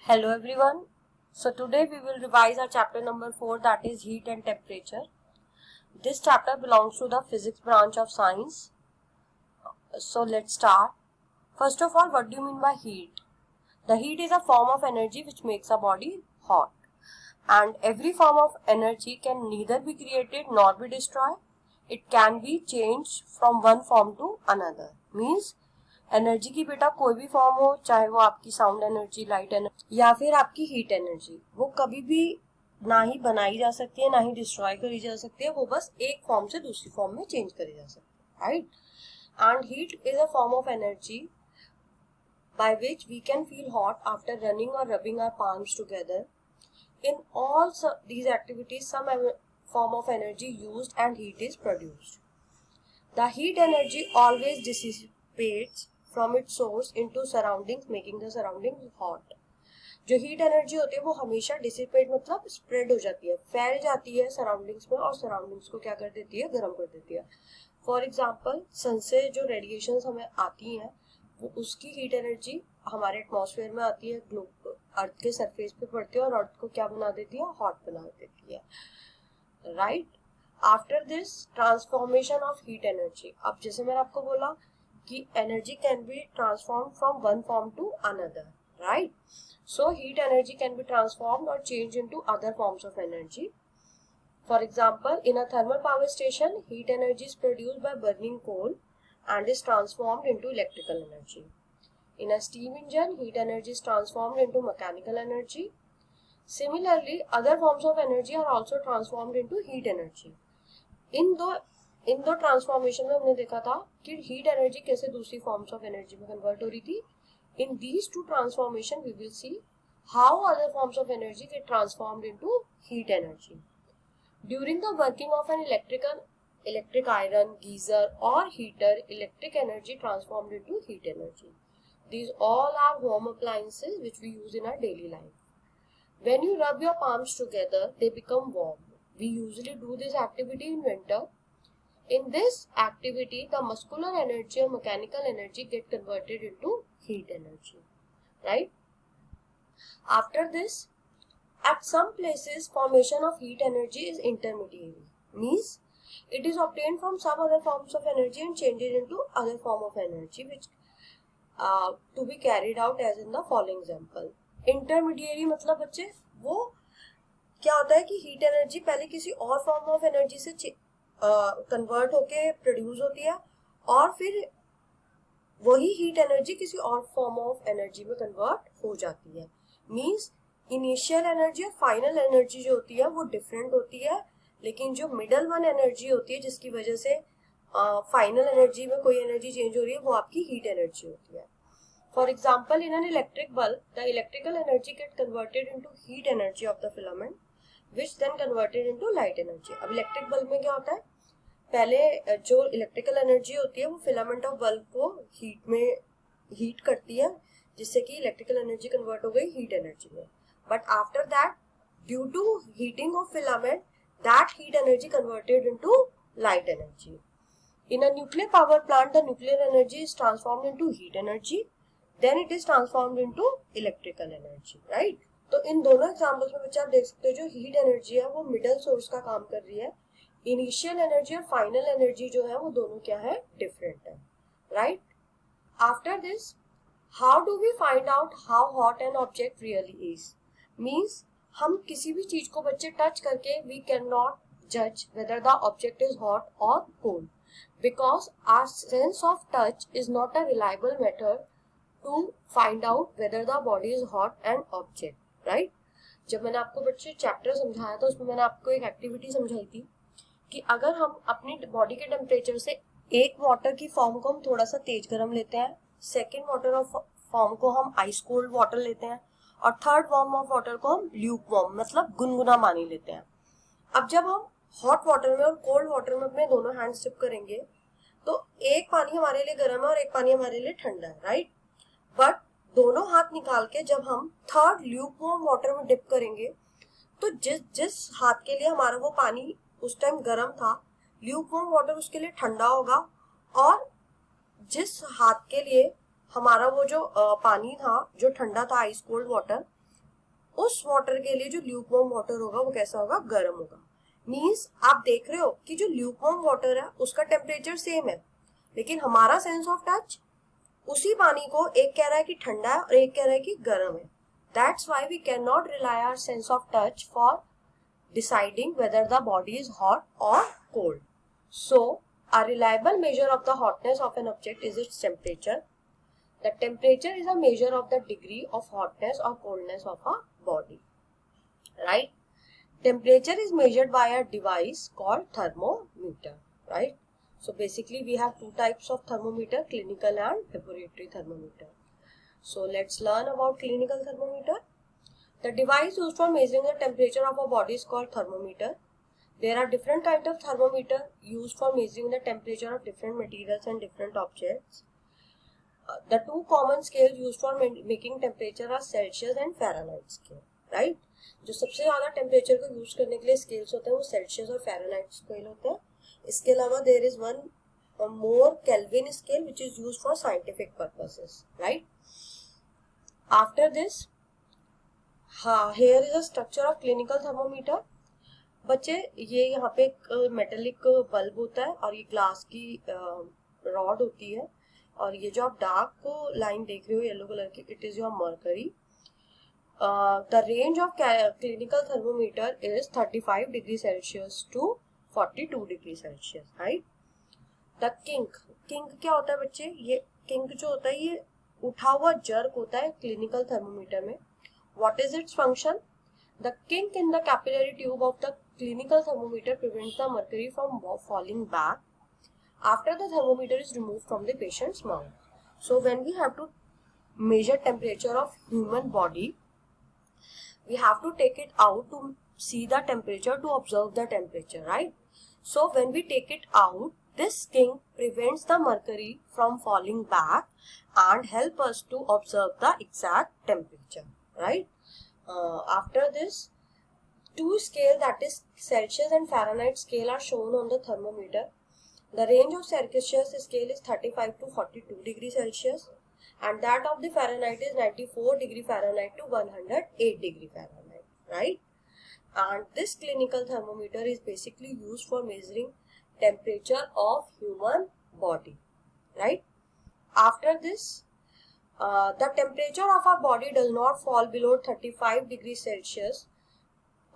Hello everyone. So today we will revise our chapter number 4, that is heat and temperature. This chapter belongs to the physics branch of science. So let's start. First of all, what do you mean by heat? The heat is a form of energy which makes a body hot. And every form of energy can neither be created nor be destroyed. It can be changed from one form to another. Means energy की बेटा कोई भी form हो, चाहे वो आपकी sound energy, light energy या फिर आपकी हीट एनर्जी, वो कभी भी ना ही बनाई जा सकती है ना ही डिस्ट्रॉय करी जा सकती है, वो बस एक फॉर्म से दूसरी फॉर्म में चेंज करी जा सकती है, right. And heat is a form of energy by which we can feel hot after running or rubbing our palms together. In all these activities, some form of energy used and heat is produced. The heat energy always dissipates from its source into surroundings, making the surroundings hot. जो heat energy होती है वो हमेशा dissipate मतलब spread हो जाती है, फैल जाती है सराउंडिंग्स में और सराउंडिंग्स को क्या कर देती है, गर्म कर देती है. फॉर एग्जाम्पल, सन से जो रेडिएशंस हमें आती हैं वो उसकी हीट एनर्जी हमारे एटमॉस्फेयर में आती है, ग्लोब अर्थ के सरफेस पे पड़ती है और अर्थ को क्या बना देती है, हॉट बना देती है, right. After this transformation of heat energy, अब जैसे मैंने आपको बोला कि energy can be transform from one form to another, right. So heat energy can be transformed और change into other forms of energy. For example, in a thermal power station heat energy is produced by burning coal and is transformed into electrical energy. In a steam engine, heat energy is transformed into mechanical energy. Similarly, other forms of energy are also transformed into heat energy. इन दो transformation में हमने देखा था कि heat energy कैसे दूसरी forms of energy में convert हो रही थी. In these two transformation we will see how other forms of energy get transformed into heat energy. During the working of an electric iron, geyser or heater, electric energy transformed into heat energy. These all are home appliances which we use in our daily life. When you rub your palms together, they become warm. We usually do this activity in winter. In this activity, the muscular energy or mechanical energy get converted into heat energy, right? After this, at some places, formation of heat energy is intermediary. Means it is obtained from some other forms of energy and changed into other form of energy which to be carried out as in the following example. Intermediary मतलब बच्चे वो क्या होता है कि heat energy पहले किसी और फॉर्म ऑफ एनर्जी से कन्वर्ट होके प्रोड्यूस होती है और फिर वही हीट एनर्जी किसी और फॉर्म ऑफ एनर्जी में कन्वर्ट हो जाती है. मीन्स इनिशियल एनर्जी और फाइनल एनर्जी जो होती है वो डिफरेंट होती है, लेकिन जो मिडल वन एनर्जी होती है जिसकी वजह से फाइनल एनर्जी में कोई एनर्जी चेंज हो रही है वो आपकी हीट एनर्जी होती है. For example, in an electric bulb the electrical energy get converted into heat energy of the filament which then converted into light energy. अब इलेक्ट्रिक बल्ब में क्या होता है, पहले जो इलेक्ट्रिकल एनर्जी होती है वो फिलामेंट ऑफ बल्ब को हीट करती है जिससे कि इलेक्ट्रिकल एनर्जी कन्वर्ट हो गई हीट एनर्जी में. But after that, due to heating of filament, that heat energy converted into light energy. In a nuclear power plant, the nuclear energy is transformed into heat energy, then it is transformed into electrical energy, right? तो इन दोनों examples में बच्चे आप देख सकते हो जो heat energy है वो मिडल सोर्स का काम कर रही है. इनिशियल एनर्जी और फाइनल एनर्जी जो है वो दोनों क्या है, डिफरेंट है, right. After this, how do we find out how hot an object really is. Means हम किसी भी चीज को बच्चे टच करके वी कैन नॉट जज whether the object is hot और cold because our sense of touch is not a reliable method to find out whether the body is hot and object, right. जब मैंने आपको बच्चे chapter समझाया था उसमें मैंने आपको एक एक्टिविटी समझाई थी कि अगर हम अपनी बॉडी के टेम्परेचर से एक वाटर की फॉर्म को हम थोड़ा सा तेज गर्म लेते हैं, सेकेंड वाटर ऑफ फॉर्म को हम आइस कोल्ड वाटर लेते हैं और थर्ड फॉर्म ऑफ वाटर को हम ल्यूक वार्म मतलब गुनगुना पानी लेते हैं. अब जब हम हॉट वाटर में और कोल्ड वाटर में अपने दोनों हैंड्स डिप करेंगे तो एक पानी हमारे लिए गर्म है और एक पानी हमारे लिए ठंडा है, राइट. बट दोनों हाथ निकाल के जब हम थर्ड ल्यूक वार्म वाटर में डिप करेंगे तो जिस हाथ के लिए हमारा वो पानी उस टाइम गर्म था, ल्यूक वार्म वाटर उसके लिए ठंडा होगा और जिस हाथ के लिए हमारा वो जो पानी था जो ठंडा था आइस कोल्ड वाटर, उस वाटर के लिए जो ल्यूकवार्म वाटर होगा वो कैसा होगा, गर्म होगा। मीन्स आप देख रहे हो कि जो ल्यूकवार्म वाटर है उसका टेम्परेचर सेम है, लेकिन हमारा सेंस ऑफ टच उसी पानी को एक कह रहा है कि ठंडा है और एक कह रहा है कि गर्म है। That's why we cannot rely our sense of touch for deciding whether the body is hot or cold. So, a reliable measure of the hotness of an object is its temperature. The temperature is a measure of the degree of hotness or coldness of a body. Right? Temperature is measured by a device called thermometer. Right? So, basically we have two types of thermometer, clinical and laboratory thermometer. So let's learn about clinical thermometer. The device used for measuring the temperature of a body is called thermometer. There are different kinds of thermometer used for measuring the temperature of different materials and different objects. The two common scales used for making temperature are Celsius and Fahrenheit scale. Right? जो सबसे ज़्यादा temperature को use करने के लिए scales होते हैं वो सेल्सियस और फ़ारेनहाइट स्केल होते हैं। इसके अलावा there is one more Kelvin scale which is used for scientific purposes, right? After this, here is a structure of clinical thermometer. बच्चे ये यहाँ पे एक मेटेलिक बल्ब होता है और ये ग्लास की रॉड होती है, और ये जो आप डार्क लाइन देख रहे हो येलो कलर की, it is your mercury. The range of clinical thermometer is 35 degree Celsius to 42 degree Celsius, right? The kink क्या होता है बच्चे, ये किंक जो होता है ये उठा हुआ जर्क होता है क्लिनिकल थर्मोमीटर में. What is its function? The kink in the capillary tube of the clinical thermometer prevents the mercury from falling back after the thermometer is removed from the patient's mouth. So when we have to measure temperature of human body, we have to take it out to see the temperature, to observe the temperature, right? So when we take it out, this kink prevents the mercury from falling back and help us to observe the exact temperature, right? After this, two scale, that is Celsius and Fahrenheit scale, are shown on the thermometer. The range of Celsius scale is 35 to 42 degree Celsius, and that of the Fahrenheit is 94 degree Fahrenheit to 108 degree Fahrenheit, right? And this clinical thermometer is basically used for measuring temperature of human body, right? After this, the temperature of our body does not fall below 35 degrees Celsius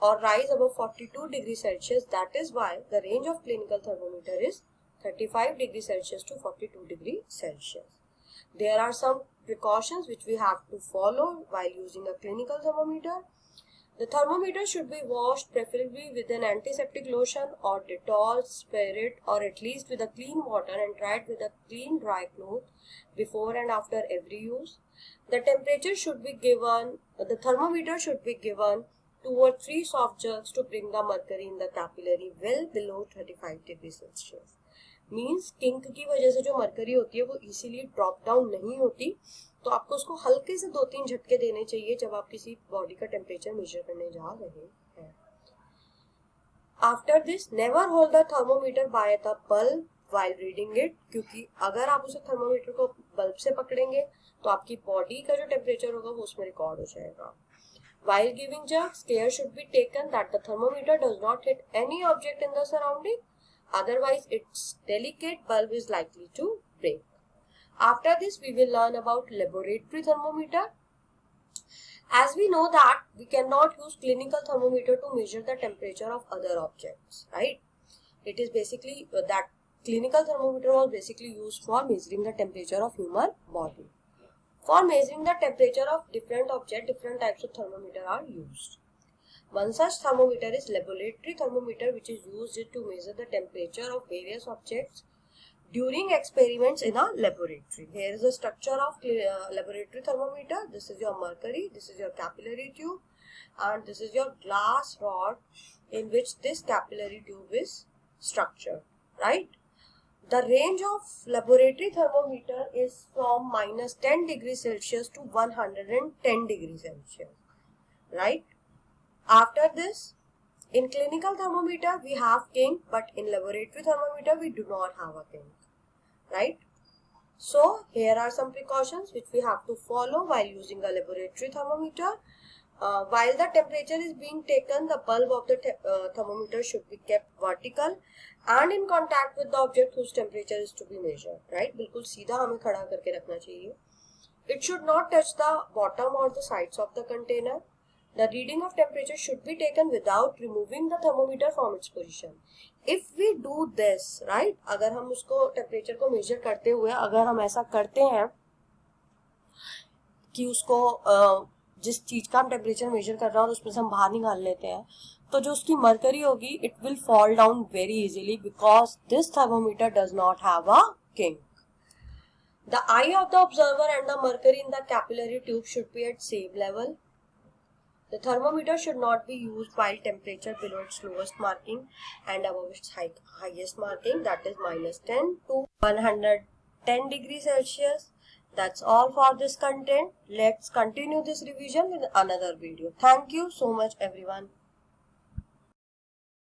or rise above 42 degrees Celsius. That is why the range of clinical thermometer is 35 degrees Celsius to 42 degrees Celsius. There are some precautions which we have to follow while using a clinical thermometer. The thermometer should be washed preferably with an antiseptic lotion or Dettol, spirit, or at least with a clean water, and dried with a clean dry cloth before and after every use. The temperature should be given, the thermometer should be given 2 or 3 soft jerks to bring the mercury in the capillary well below 35 degrees Celsius. Means kink की वजह से जो mercury होती है वो इसीलिए drop down नहीं होती, तो आपको उसको हल्के से 2-3 झटके देने चाहिए जब आप किसी बॉडी का टेम्परेचर मेजर करने जा रहे हैं. After this, never hold the thermometer by the bulb while reading it, क्योंकि अगर आप उसे थर्मोमीटर को बल्ब से पकड़ेंगे तो आपकी बॉडी का जो टेम्परेचर होगा वो उसमें रिकॉर्ड हो जाएगा. While giving jerks, care should be taken that the thermometer does not hit any object in the surrounding. Otherwise, its delicate bulb is likely to break. After this, we will learn about laboratory thermometer. As we know that we cannot use clinical thermometer to measure the temperature of other objects, right? It is basically that clinical thermometer was basically used for measuring the temperature of human body. For measuring the temperature of different objects, different types of thermometer are used. One such thermometer is laboratory thermometer, which is used to measure the temperature of various objects during experiments in a laboratory. Here is the structure of laboratory thermometer. This is your mercury, this is your capillary tube, and this is your glass rod in which this capillary tube is structured, right? The range of laboratory thermometer is from minus 10 degrees Celsius to 110 degrees Celsius, right? After this, in clinical thermometer we have kink, but in laboratory thermometer we do not have a kink, right? So here are some precautions which we have to follow while using a laboratory thermometer. while the temperature is being taken, the bulb of the thermometer should be kept vertical and in contact with the object whose temperature is to be measured. Right? बिल्कुल सीधा हमें खड़ा करके रखना चाहिए. It should not touch the bottom or the sides of the container. The reading of temperature should be taken without removing the thermometer from its position. If we do this, right? अगर हम उसको temperature को measure करते हुए अगर हम ऐसा करते हैं कि उसको जिस चीज का हम टेम्परेचर मेजर कर रहे हैं और उसमें से हम बाहर निकाल लेते हैं, तो जो उसकी मरकरी होगी it will fall down very easily because this thermometer does not have a kink. The eye of the observer and the mercury in the capillary tube should be at same level. The thermometer should not be used while temperature below its lowest marking and above its highest marking, that is -10 to 110 degrees Celsius. That's all for this content. Let's continue this revision with another video. Thank you so much everyone.